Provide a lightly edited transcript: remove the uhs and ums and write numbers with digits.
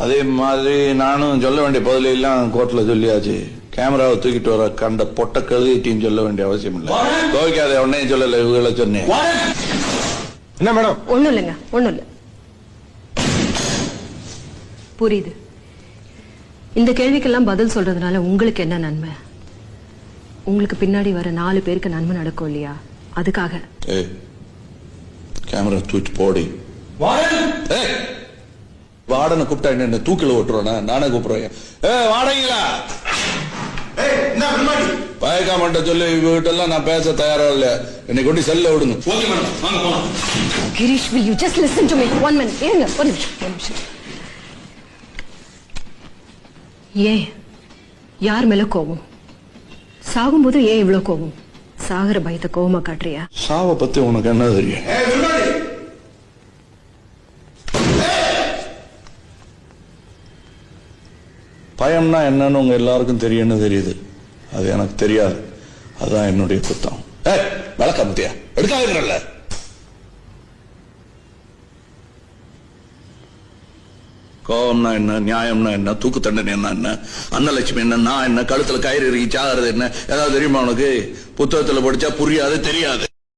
அதே மாதிரி நானும் சொல்ல வேண்டிய பதிலெல்லாம் கோர்ட்ல சொல்லியாச்சு. கேமராவை தூக்கிட்டு வர கண்ட பொட்ட கழுதிட்டின்னு சொல்ல வேண்டிய அவசியம் இல்லை. கோவிக்காத உடனே சொல்லல, இவங்களை சொன்னேன். என்ன மேடம்? ஒண்ணும் இல்லைங்க, ஒண்ணும் இல்ல. புரியுது. இந்த கேள்விக்கெல்லாம் பதில் சொல்றதுனால உங்களுக்கு என்ன நன்மை? உங்களுக்கு பின்னாடி வர 4 பேருக்கு நன்மை நடக்கும் இல்லையா? அதுக்காக. கேமரா தூக்கிட்டு போடி. வாடனை கூப்பிட்டா என்ன தூக்கில ஓட்டுறோன்னா? நானே கூப்பிடுறேன். வாடகைங்களா பயக்காமட்ட சொல்லி இவகிட்ட எல்லாம் நான் பேச தயாரா இல்ல. என்னை கொண்டு செல்ல விடுங்க. Girish, will you just listen to me? 1 minute. ஏங்க, ஒரு நிமிஷம். ஏன் யார் மேல கோபம்? சாகும்போது ஏன் இவ்வளவு கோபம்? சாகர பயத்தை கோபமா காட்டுறியா? சாவை பத்தி உனக்கு என்ன தெரியும்? பயம்னா என்னன்னு உங்க எல்லாருக்கும் தெரியும்னு தெரியுது. அது எனக்கு தெரியாது. அதுதான் என்னுடைய குத்தம். விளக்க முத்தியா எடுக்காதுங்கல்ல. கோபம்னா என்ன, நியாயம்னா என்ன, தூக்கு தண்டனை என்ன, அன்னலட்சுமி என்ன, நான் என்ன, கழுத்துல கயிறு இறுக்கி சாகிறது என்ன, ஏதாவது தெரியுமா உனக்கு? புத்தகத்துல படிச்சா புரியாது, தெரியாது.